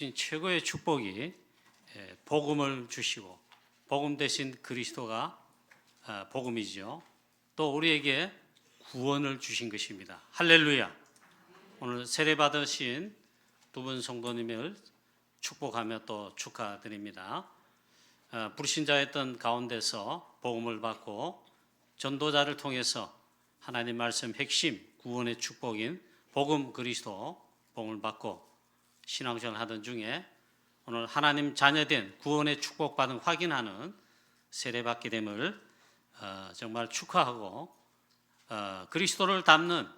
최고의 축복이 복음을 주시고 복음 대신 그리스도가 복음이죠. 또 우리에게 구원을 주신 것입니다. 할렐루야. 오늘 세례 받으신 두 분 성도님을 축복하며 또 축하드립니다. 불신자였던 가운데서 복음을 받고 전도자를 통해서 하나님 말씀 핵심 구원의 축복인 복음 그리스도 복음을 받고 신앙생활 하던 중에 오늘 하나님 자녀된 구원의 축복받은 확인하는 세례받게 됨을 정말 축하하고 그리스도를 닮는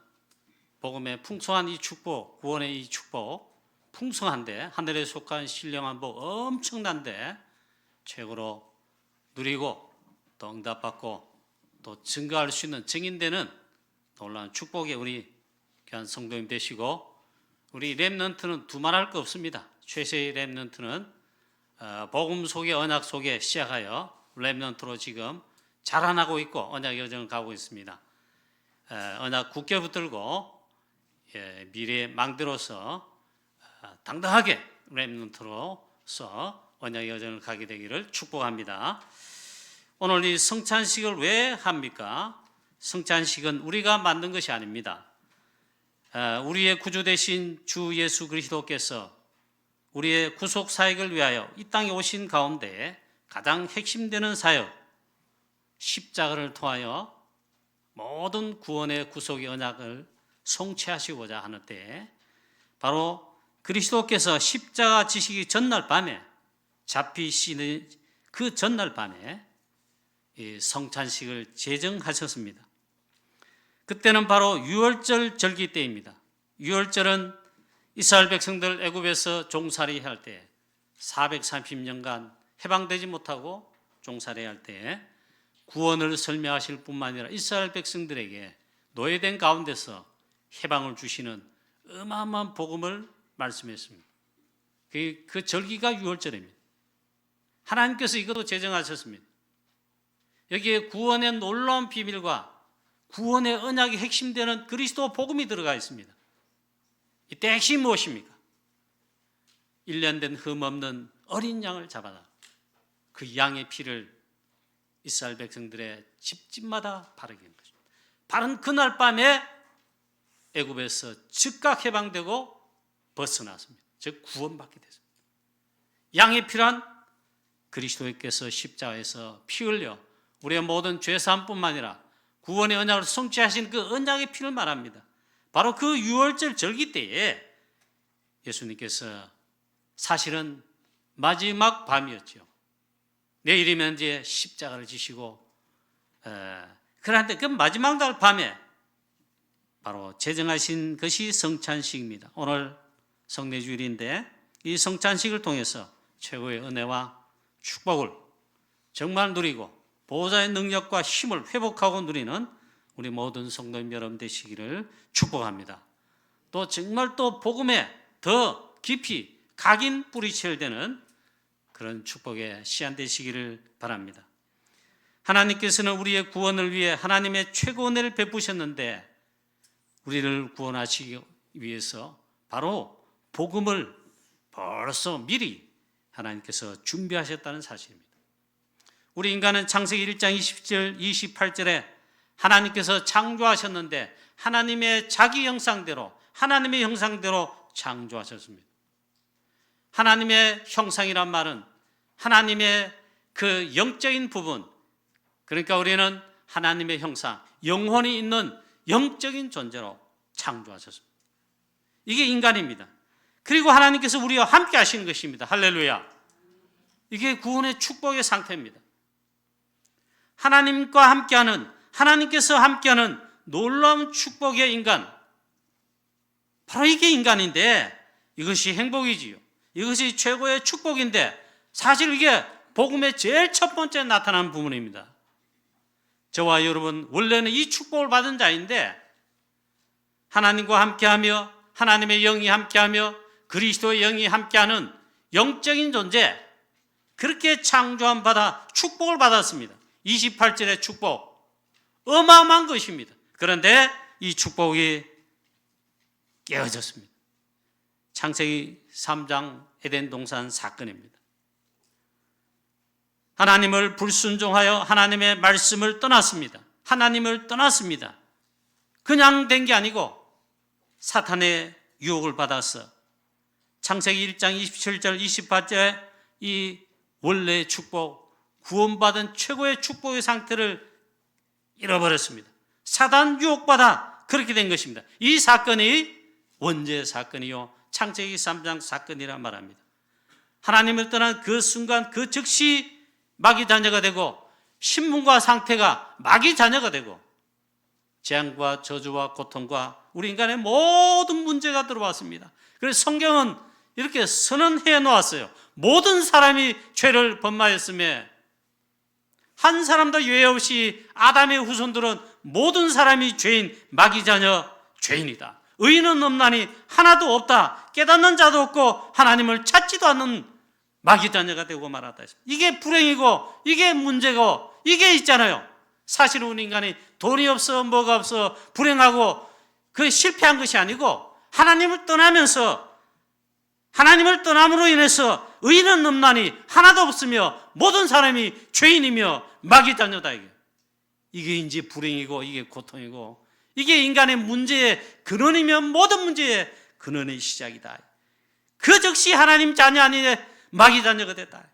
복음의 풍성한 이 축복, 구원의 이 축복 풍성한데 하늘에 속한 신령한 복 엄청난데 최고로 누리고 또 응답받고 또 증거할 수 있는 증인되는 놀라운 축복의 우리 귀한 성도님 되시고 우리 렘넌트는 두말할 거 없습니다. 최세의 렘넌트는 복음 속의 언약 속에 시작하여 렘넌트로 지금 자라나고 있고 언약 여정을 가고 있습니다. 언약 굳게 붙들고 미래의 망대로서 당당하게 렘넌트로서 언약 여정을 가게 되기를 축복합니다. 오늘 이 성찬식을 왜 합니까? 성찬식은 우리가 만든 것이 아닙니다. 우리의 구주 되신 주 예수 그리스도께서 우리의 구속 사역을 위하여 이 땅에 오신 가운데 가장 핵심되는 사역 십자가를 통하여 모든 구원의 구속의 언약을 성취하시고자 하는 때에 바로 그리스도께서 십자가 지시기 전날 밤에 잡히시는 그 전날 밤에 이 성찬식을 제정하셨습니다. 그때는 바로 유월절 절기 때입니다. 유월절은 이스라엘 백성들 애굽에서 종살이 할 때 430년간 해방되지 못하고 종살이 할 때 구원을 설명하실 뿐만 아니라 이스라엘 백성들에게 노예된 가운데서 해방을 주시는 어마어마한 복음을 말씀했습니다. 그 절기가 유월절입니다. 하나님께서 이것도 제정하셨습니다. 여기에 구원의 놀라운 비밀과 구원의 언약이 핵심되는 그리스도 복음이 들어가 있습니다. 이때 핵심이 무엇입니까? 1년 된 흠없는 어린 양을 잡아다 그 양의 피를 이스라엘 백성들의 집집마다 바르게 한 것입니다. 바른 그날 밤에 애굽에서 즉각 해방되고 벗어났습니다. 즉 구원받게 됐습니다. 양의 피란 그리스도께서 십자가에서 피 흘려 우리의 모든 죄사함뿐만 아니라 구원의 언약을 성취하신 그 언약의 피를 말합니다. 바로 그 유월절 절기 때에 예수님께서 사실은 마지막 밤이었죠. 내일이면 이제 십자가를 지시고 그런데 그 마지막 날 밤에 바로 제정하신 것이 성찬식입니다. 오늘 성례주일인데 이 성찬식을 통해서 최고의 은혜와 축복을 정말 누리고 보호자의 능력과 힘을 회복하고 누리는 우리 모든 성도님 여러분 되시기를 축복합니다. 또 정말 또 복음에 더 깊이 각인 뿌리쳐야 되는 그런 축복의 시간 되시기를 바랍니다. 하나님께서는 우리의 구원을 위해 하나님의 최고 은혜를 베푸셨는데 우리를 구원하시기 위해서 바로 복음을 벌써 미리 하나님께서 준비하셨다는 사실입니다. 우리 인간은 창세기 1장 20절 28절에 하나님께서 창조하셨는데 하나님의 자기 형상대로 하나님의 형상대로 창조하셨습니다. 하나님의 형상이란 말은 하나님의 그 영적인 부분, 그러니까 우리는 하나님의 형상, 영혼이 있는 영적인 존재로 창조하셨습니다. 이게 인간입니다. 그리고 하나님께서 우리와 함께 하시는 것입니다. 할렐루야. 이게 구원의 축복의 상태입니다. 하나님과 함께하는, 하나님께서 함께하는 놀라운 축복의 인간, 바로 이게 인간인데 이것이 행복이지요. 이것이 최고의 축복인데 사실 이게 복음의 제일 첫 번째 나타나는 부분입니다. 저와 여러분 원래는 이 축복을 받은 자인데 하나님과 함께하며 하나님의 영이 함께하며 그리스도의 영이 함께하는 영적인 존재, 그렇게 창조함 받아 축복을 받았습니다. 28절의 축복 어마어마한 것입니다. 그런데 이 축복이 깨어졌습니다. 창세기 3장 에덴 동산 사건입니다. 하나님을 불순종하여 하나님의 말씀을 떠났습니다. 하나님을 떠났습니다. 그냥 된 게 아니고 사탄의 유혹을 받아서 창세기 1장 27절 28절에 이 원래의 축복, 구원받은 최고의 축복의 상태를 잃어버렸습니다. 사단 유혹받아 그렇게 된 것입니다. 이 사건이 원죄 사건이요 창세기 3장 사건이라 말합니다. 하나님을 떠난 그 순간 그 즉시 마귀 자녀가 되고 신분과 상태가 마귀 자녀가 되고 재앙과 저주와 고통과 우리 인간의 모든 문제가 들어왔습니다. 그래서 성경은 이렇게 선언해 놓았어요. 모든 사람이 죄를 범하였음에 한 사람도 예외 없이 아담의 후손들은 모든 사람이 죄인, 마귀 자녀 죄인이다. 의인은 없나니 하나도 없다. 깨닫는 자도 없고 하나님을 찾지도 않는 마귀 자녀가 되고 말았다. 이게 불행이고 이게 문제고 이게 있잖아요. 사실은 우리 인간이 돈이 없어 뭐가 없어 불행하고 그게 실패한 것이 아니고 하나님을 떠나면서 하나님을 떠남으로 인해서 의인은 없나니 하나도 없으며 모든 사람이 죄인이며 마귀 자녀다. 이게 이제 불행이고 이게 고통이고 이게 인간의 문제의 근원이며 모든 문제의 근원의 시작이다. 그 즉시 하나님 자녀 아니니 마귀 자녀가 됐다.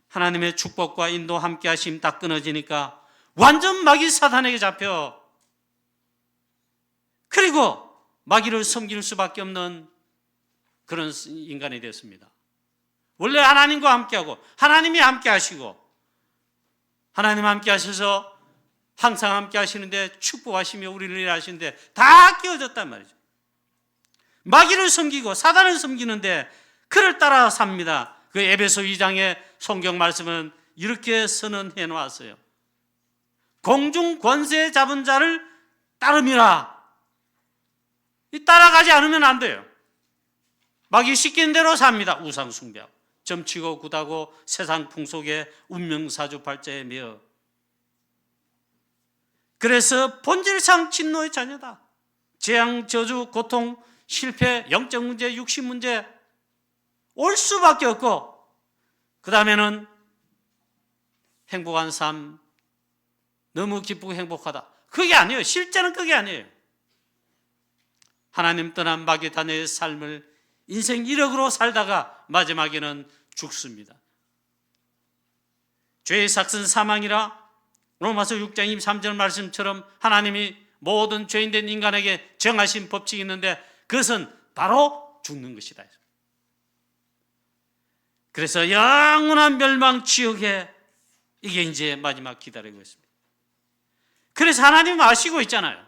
하나님의 축복과 인도 함께 하심 딱 끊어지니까 완전 마귀 사탄에게 잡혀 그리고 마귀를 섬길 수밖에 없는 그런 인간이 됐습니다. 원래 하나님과 함께하고 하나님이 함께 하시고 하나님 함께 하셔서 항상 함께 하시는데 축복하시며 우리를 일하시는데 다 끼어졌단 말이죠. 마귀를 섬기고 사단을 섬기는데 그를 따라 삽니다. 그 에베소 2장의 성경 말씀은 이렇게 선언해 놓았어요. 공중 권세 잡은 자를 따름이라. 따라가지 않으면 안 돼요. 마귀 시키는 대로 삽니다. 우상 숭배하고 점치고 굿하고 세상 풍속에 운명사주팔자에 매어 그래서 본질상 진노의 자녀다. 재앙, 저주, 고통, 실패, 영적 문제, 육신 문제 올 수밖에 없고 그 다음에는 행복한 삶, 너무 기쁘고 행복하다. 그게 아니에요. 실제는 그게 아니에요. 하나님 떠난 마귀 자녀의 삶을 인생 1억으로 살다가 마지막에는 죽습니다. 죄의 삭은 사망이라 로마서 6장 23절 말씀처럼 하나님이 모든 죄인된 인간에게 정하신 법칙이 있는데 그것은 바로 죽는 것이다. 그래서 영원한 멸망 지옥에 이게 이제 마지막 기다리고 있습니다. 그래서 하나님 아시고 있잖아요.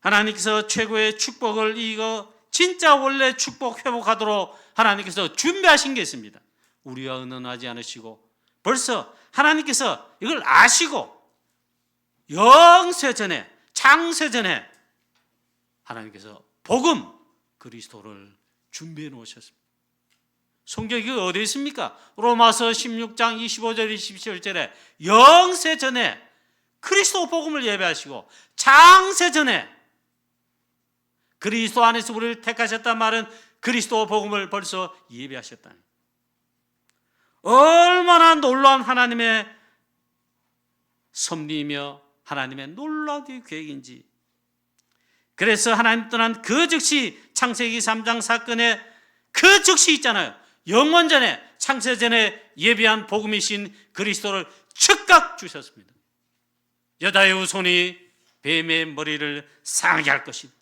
하나님께서 최고의 축복을 이거 진짜 원래 축복 회복하도록 하나님께서 준비하신 게 있습니다. 우리와 의논하지 않으시고 벌써 하나님께서 이걸 아시고 영세전에 창세전에 하나님께서 복음 그리스도를 준비해 놓으셨습니다. 성경이 어디 있습니까? 로마서 16장 25절 27절에 영세전에 그리스도 복음을 예배하시고 창세전에 그리스도 안에서 우리를 택하셨단 말은 그리스도 복음을 벌써 예배하셨다니. 얼마나 놀라운 하나님의 섭리이며 하나님의 놀라운 계획인지. 그래서 하나님 떠난 그 즉시 창세기 3장 사건에 그 즉시 있잖아요. 영원전에 창세전에 예비한 복음이신 그리스도를 즉각 주셨습니다. 여자의 후손이 뱀의 머리를 상하게 할 것이다.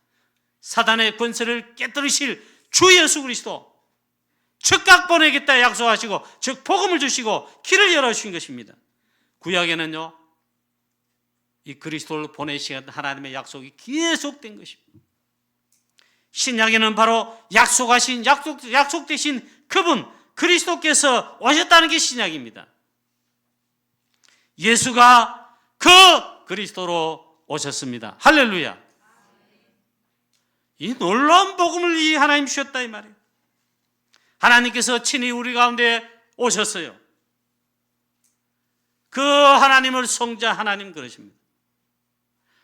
사단의 권세를 깨뜨리실 주 예수 그리스도 즉각 보내겠다 약속하시고 즉 복음을 주시고 길을 열어주신 것입니다. 구약에는요 이 그리스도를 보내시는 하나님의 약속이 계속된 것입니다. 신약에는 바로 약속하신 약속되신 그분 그리스도께서 오셨다는 게 신약입니다. 예수가 그 그리스도로 오셨습니다. 할렐루야. 이 놀라운 복음을 이 하나님 주셨다 이 말이에요. 하나님께서 친히 우리 가운데 오셨어요. 그 하나님을 성자 하나님 그러십니다.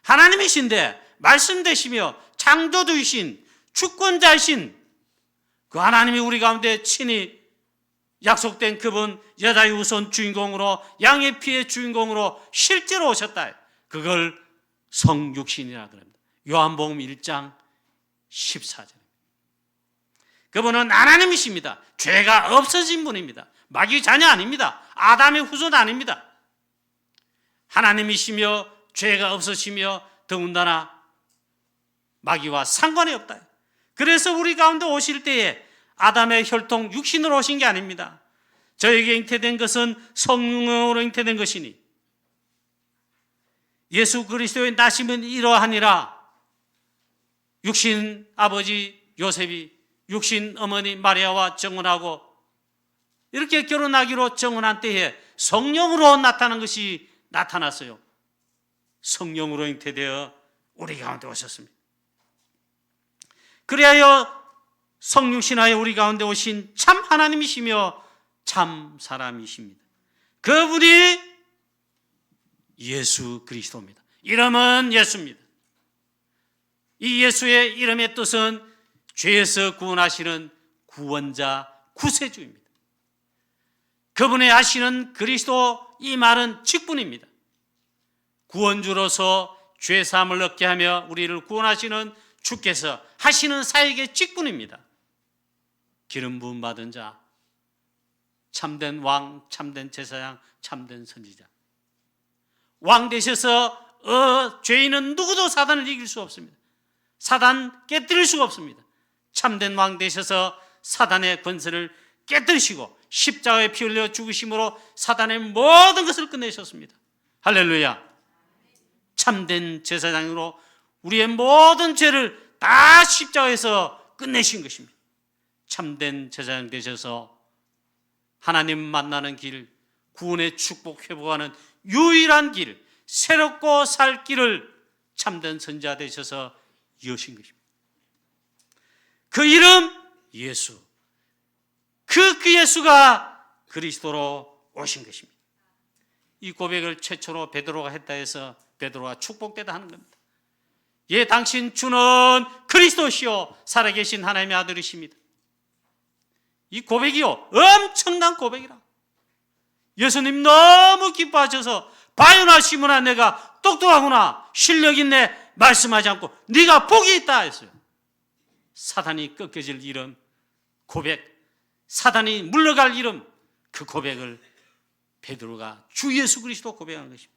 하나님이신데 말씀 되시며 창조주이신 주권자이신 그 하나님이 우리 가운데 친히 약속된 그분, 여자의 우선 주인공으로, 양의 피의 주인공으로 실제로 오셨다. 그걸 성육신이라 그럽니다. 요한복음 1장 14절. 그분은 하나님이십니다. 죄가 없어진 분입니다. 마귀 자녀 아닙니다. 아담의 후손 아닙니다. 하나님이시며 죄가 없으시며 더군다나 마귀와 상관이 없다. 그래서 우리 가운데 오실 때에 아담의 혈통 육신으로 오신 게 아닙니다. 저에게 잉태된 것은 성령으로 잉태된 것이니 예수 그리스도의 나심은 이러하니라. 육신 아버지 요셉이 육신 어머니 마리아와 정혼하고 이렇게 결혼하기로 정혼한 때에 성령으로 나타난 것이 나타났어요. 성령으로 잉태되어 우리 가운데 오셨습니다. 그리하여 성육신하여 우리 가운데 오신 참 하나님이시며 참 사람이십니다. 그분이 예수 그리스도입니다. 이름은 예수입니다. 이 예수의 이름의 뜻은 죄에서 구원하시는 구원자, 구세주입니다. 그분의 하시는 그리스도, 이 말은 직분입니다. 구원주로서 죄사함을 얻게 하며 우리를 구원하시는 주께서 하시는 사역의 직분입니다. 기름 부음 받은 자, 참된 왕, 참된 제사장, 참된 선지자. 왕 되셔서 죄인은 누구도 사단을 이길 수 없습니다. 사단 깨뜨릴 수가 없습니다. 참된 왕 되셔서 사단의 권세를 깨뜨리시고 십자가에 피 흘려 죽으심으로 사단의 모든 것을 끝내셨습니다. 할렐루야. 참된 제사장으로 우리의 모든 죄를 다 십자가에서 끝내신 것입니다. 참된 제사장 되셔서 하나님 만나는 길, 구원의 축복 회복하는 유일한 길, 새롭고 살 길을 참된 선지자 되셔서 여신 것입니다. 그 이름 예수, 그 예수가 그리스도로 오신 것입니다. 이 고백을 최초로 베드로가 했다 해서 베드로가 축복되다 하는 겁니다. 예, 당신 주는 그리스도시요 살아계신 하나님의 아들이십니다. 이 고백이요 엄청난 고백이라. 예수님 너무 기뻐하셔서 바요나 시몬아, 내가 똑똑하구나, 실력 있네, 말씀하지 않고 네가 복이 있다 했어요. 사단이 꺾여질 이름 고백, 사단이 물러갈 이름, 그 고백을 베드로가 주 예수 그리스도 고백하는 것입니다.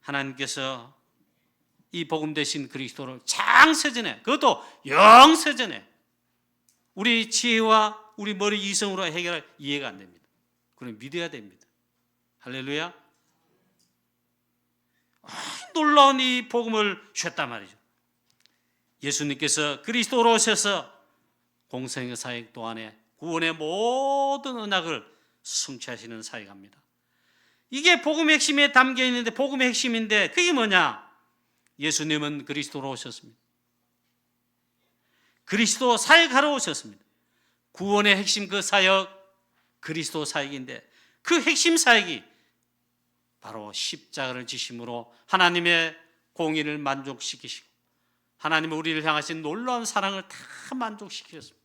하나님께서 이 복음 되신 그리스도를 장세전에, 그것도 영세전에 우리 지혜와 우리 머리 이성으로 해결할 이해가 안 됩니다. 그럼 믿어야 됩니다. 할렐루야. 놀라운 이 복음을 주셨단 말이죠. 예수님께서 그리스도로 오셔서 공생의 사역 동안에 구원의 모든 언약을 성취하시는 사역합니다. 이게 복음의 핵심에 담겨 있는데, 복음의 핵심인데 그게 뭐냐? 예수님은 그리스도로 오셨습니다. 그리스도 사역하러 오셨습니다. 구원의 핵심 그 사역, 그리스도 사역인데 그 핵심 사역이 바로 십자가를 지심으로 하나님의 공의를 만족시키시고 하나님은 우리를 향하신 놀라운 사랑을 다 만족시키셨습니다.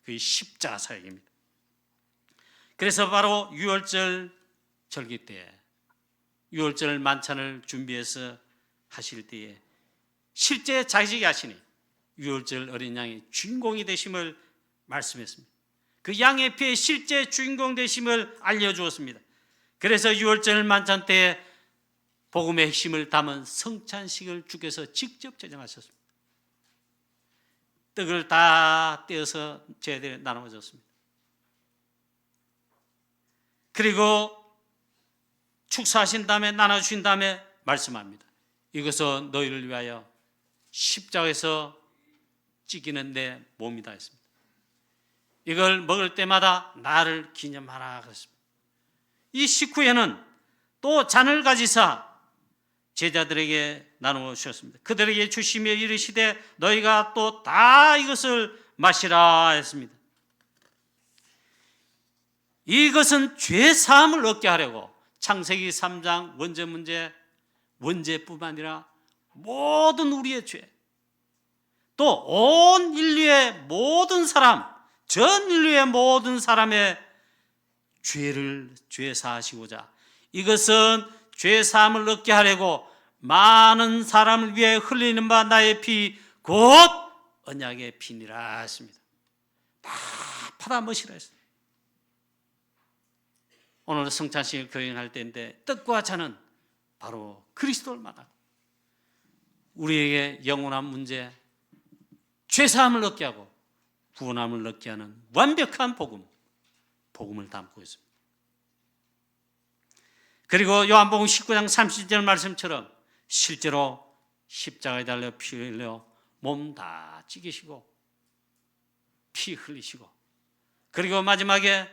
그게 십자가 사역입니다. 그래서 바로 유월절 절기 때에, 유월절 만찬을 준비해서 하실 때에 실제 자식이 하시니 유월절 어린 양이 주인공이 되심을 말씀했습니다. 그 양의 피의 실제 주인공 되심을 알려주었습니다. 그래서 유월절 만찬 때에 복음의 핵심을 담은 성찬식을 주께서 직접 제정하셨습니다. 떡을 다 떼어서 제대로 나눠줬습니다. 그리고 축사하신 다음에 나눠주신 다음에 말씀합니다. 이것은 너희를 위하여 십자가에서 찢기는 내 몸이다 했습니다. 이걸 먹을 때마다 나를 기념하라 그랬습니다. 이 식후에는 또 잔을 가지사 제자들에게 나누어 주셨습니다. 그들에게 주시며 이르시되 너희가 또 다 이것을 마시라 했습니다. 이것은 죄 사함을 얻게 하려고 창세기 3장 원죄 문제, 원죄뿐만 아니라 모든 우리의 죄, 또 온 인류의 모든 사람, 전 인류의 모든 사람의 죄 사하시고자, 이것은 죄 사함을 얻게 하려고 많은 사람을 위해 흘리는 바 나의 피 곧 언약의 피니라 했습니다. 다 받아 먹으시라 했습니다. 오늘 성찬식을 거행할 때인데 떡과 잔은 바로 그리스도를 말하고 우리에게 영원한 문제, 죄사함을 얻게 하고 구원함을 얻게 하는 완벽한 복음을 담고 있습니다. 그리고 요한복음 19장 30절 말씀처럼 실제로 십자가에 달려 피 흘려 몸 다 찢기시고 피 흘리시고, 그리고 마지막에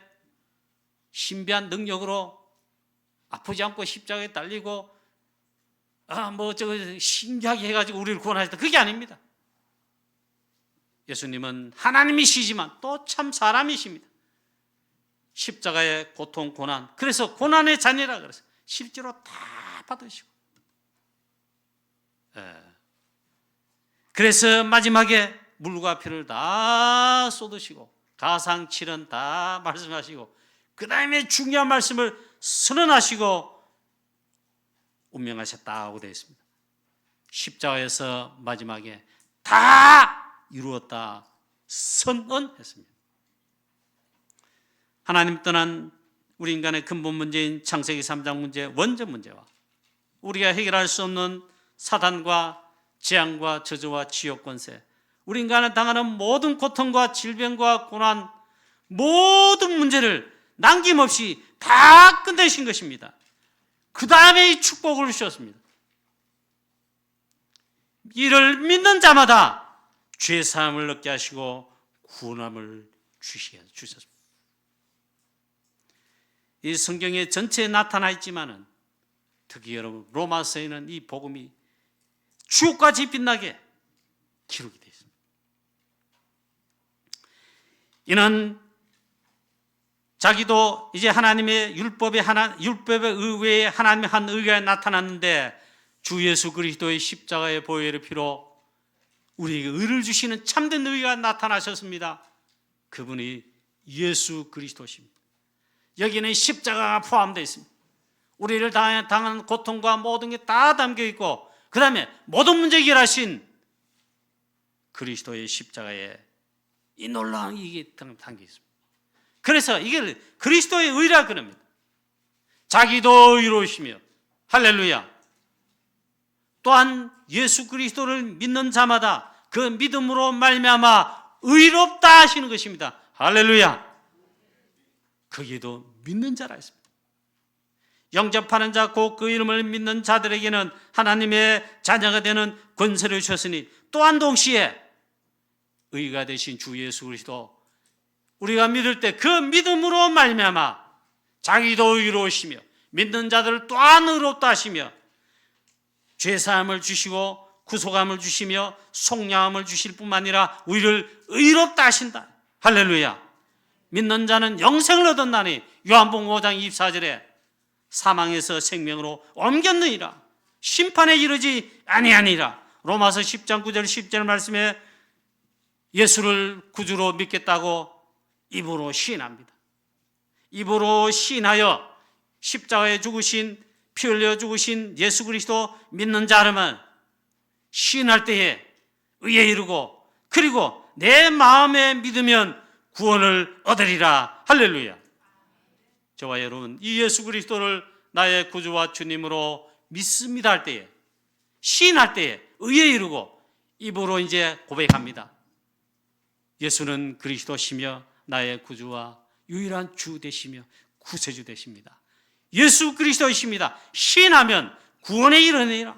신비한 능력으로 아프지 않고 십자가에 달리고 신기하게 해가지고 우리를 구원하셨다. 그게 아닙니다. 예수님은 하나님이시지만 또 참 사람이십니다. 십자가의 고통, 고난, 그래서 고난의 잔이라 그래서 실제로 다 받으시고, 그래서 마지막에 물과 피를 다 쏟으시고 가상칠은 다 말씀하시고 그 다음에 중요한 말씀을 선언하시고 운명하셨다고 되어 있습니다. 십자가에서 마지막에 다 이루었다 선언했습니다. 하나님 떠난 우리 인간의 근본 문제인 창세기 3장 문제, 원전 문제와 우리가 해결할 수 없는 사단과 재앙과 저주와 지옥 권세, 우리 인간은 당하는 모든 고통과 질병과 고난, 모든 문제를 남김없이 다 끝내신 것입니다. 그 다음에 이 축복을 주셨습니다. 이를 믿는 자마다 죄사함을 얻게 하시고 구원함을 주셨습니다. 이 성경에 전체에 나타나 있지만은 특히 여러분 로마서에는 이 복음이 주옥같이 빛나게 기록이 되어 있습니다. 이는 자기도 이제 하나님의 율법의 의외에 하나님의 한 의가 나타났는데 주 예수 그리스도의 십자가의 보혈의 피로 우리에게 의를 주시는 참된 의가 나타나셨습니다. 그분이 예수 그리스도십니다. 여기는 십자가가 포함되어 있습니다. 우리를 당하는 고통과 모든 게 다 담겨 있고 그 다음에 모든 문제 해결하신 그리스도의 십자가에 이 놀라운 이게 담겨 있습니다. 그래서 이게 그리스도의 의라 그럽니다. 자기도 의로우시며 할렐루야. 또한 예수 그리스도를 믿는 자마다 그 믿음으로 말미암아 의롭다 하시는 것입니다. 할렐루야. 거기에도 믿는 자라 했습니다. 영접하는 자 곧 그 이름을 믿는 자들에게는 하나님의 자녀가 되는 권세를 주셨으니 또한 동시에 의가 되신 주 예수 그리스도 우리가 믿을 때 그 믿음으로 말미암아 자기도 의로우시며 믿는 자들을 또한 의롭다 하시며 죄사함을 주시고 구속함을 주시며 속량함을 주실 뿐만 아니라 우리를 의롭다 하신다. 할렐루야. 믿는 자는 영생을 얻었나니 요한복음 5장 24절에 사망에서 생명으로 옮겼느니라. 심판에 이르지 아니하니라. 로마서 10장 9절 10절 말씀에 예수를 구주로 믿겠다고 입으로 시인합니다. 입으로 시인하여 십자가에 죽으신 피 흘려 죽으신 예수 그리스도 믿는 자라면 시인할 때에 의에 이르고 그리고 내 마음에 믿으면 구원을 얻으리라. 할렐루야. 저와 여러분 이 예수 그리스도를 나의 구주와 주님으로 믿습니다 할 때에 시인할 때에 의에 이르고 입으로 이제 고백합니다. 예수는 그리스도시며 나의 구주와 유일한 주 되시며 구세주 되십니다. 예수 그리스도이십니다. 시인하면 구원에 이르느니라.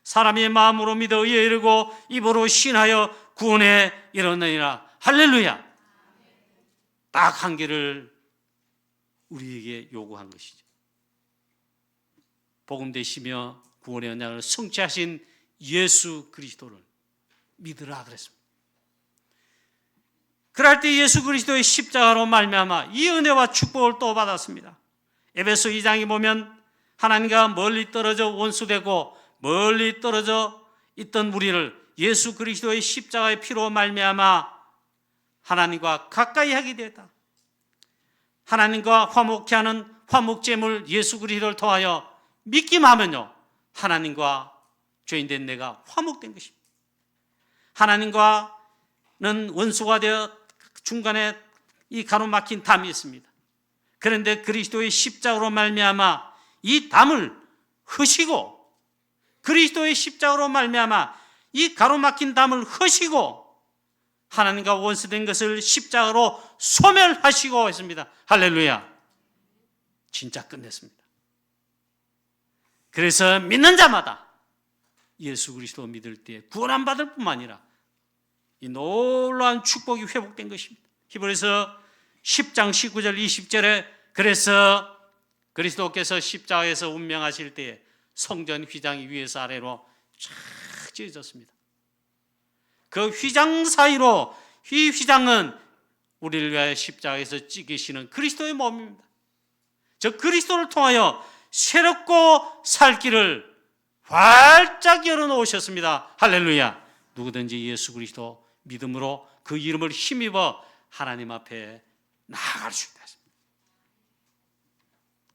사람의 마음으로 믿어 의에 이르고 입으로 시인하여 구원에 이르느니라. 할렐루야. 딱 한 개를 우리에게 요구한 것이죠. 복음 되시며 구원의 언약을 성취하신 예수 그리스도를 믿으라 그랬습니다. 그럴 때 예수 그리스도의 십자가로 말미암아 이 은혜와 축복을 또 받았습니다. 에베소 2장에 보면 하나님과 멀리 떨어져 원수되고 멀리 떨어져 있던 우리를 예수 그리스도의 십자가의 피로 말미암아 하나님과 가까이 하게 되었다. 하나님과 화목케 하는 화목제물 예수 그리스도를 통하여 믿기만 하면요, 하나님과 죄인된 내가 화목된 것입니다. 하나님과는 원수가 되어 중간에 이 가로막힌 담이 있습니다. 그런데 그리스도의 십자가로 말미암아 이 담을 허시고, 그리스도의 십자가로 말미암아 이 가로막힌 담을 허시고 하나님과 원수된 것을 십자가로 소멸하시고 했습니다. 할렐루야. 진짜 끝냈습니다. 그래서 믿는 자마다 예수 그리스도 믿을 때 구원 안 받을 뿐만 아니라 이 놀라운 축복이 회복된 것입니다. 히브리서 10장 19절 20절에 그래서 그리스도께서 십자가에서 운명하실 때에 성전 휘장이 위에서 아래로 쫙 찢어졌습니다. 그 휘장 사이로, 이 휘장은 우리를 위하여 십자가에서 찢기시는 그리스도의 몸입니다. 저 그리스도를 통하여 새롭고 살 길을 활짝 열어놓으셨습니다. 할렐루야. 누구든지 예수 그리스도 믿음으로 그 이름을 힘입어 하나님 앞에 나아갈 수 있다.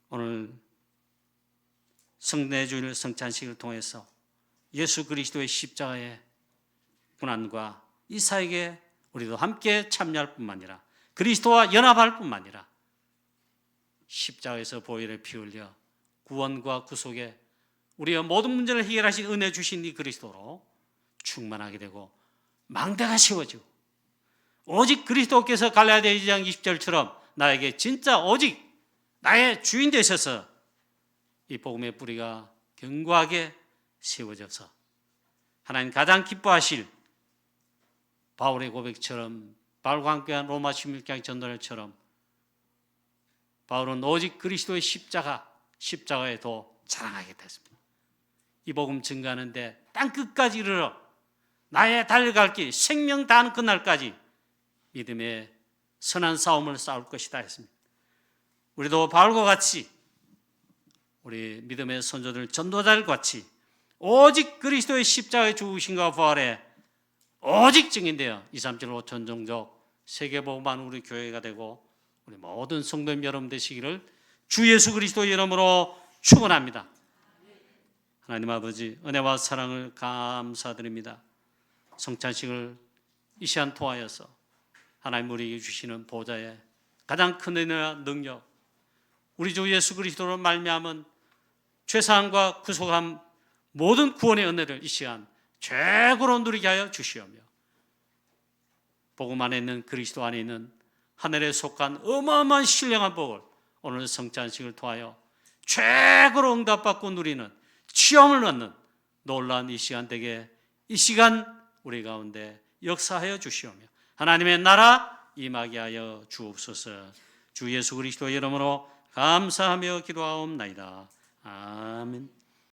오늘 성례주일 성찬식을 통해서 예수 그리스도의 십자가의 고난과 이 사역에 우리도 함께 참여할 뿐만 아니라 그리스도와 연합할 뿐만 아니라 십자가에서 보혈의 피 흘려 구원과 구속에 우리의 모든 문제를 해결하신 은혜 주신 이 그리스도로 충만하게 되고 망대가 세워지고 오직 그리스도께서 갈라디아 2장 20절처럼 나에게 진짜 오직 나의 주인 되셔서 이 복음의 뿌리가 견고하게 세워져서 하나님 가장 기뻐하실 바울의 고백처럼, 바울과 함께한 로마 16장 전도자처럼 바울은 오직 그리스도의 십자가에 더 자랑하겠다 했습니다. 이 복음 증거하는데 땅끝까지 이르러 나의 달려갈 길 생명 다하는 그날까지 믿음의 선한 싸움을 싸울 것이다 했습니다. 우리도 바울과 같이 우리 믿음의 선조들 전도자들 같이 오직 그리스도의 십자가의 죽으심과 부활에 오직 증인되어 2, 3, 7, 5천 종족 세계복음한 우리 교회가 되고 우리 모든 성도님 여러분 되시기를 주 예수 그리스도의 이름으로 축원합니다. 하나님 아버지 은혜와 사랑을 감사드립니다. 성찬식을 이 시간 통하여서 하나님 우리에게 주시는 보좌의 가장 큰 은혜와 능력, 우리 주 예수 그리스도로 말미암은 죄사함과 구속함 모든 구원의 은혜를 이 시간 최고로 누리게 하여 주시오며 복음 안에 있는 그리스도 안에 있는 하늘에 속한 어마어마한 신령한 복을 오늘 성찬식을 통하여 최고로 응답받고 누리는 취함을 얻는 놀라운 이 시간 되게 이 시간 우리 가운데 역사하여 주시오며 하나님의 나라 임하게 하여 주옵소서. 주 예수 그리스도의 이름으로 감사하며 기도하옵나이다. 아멘.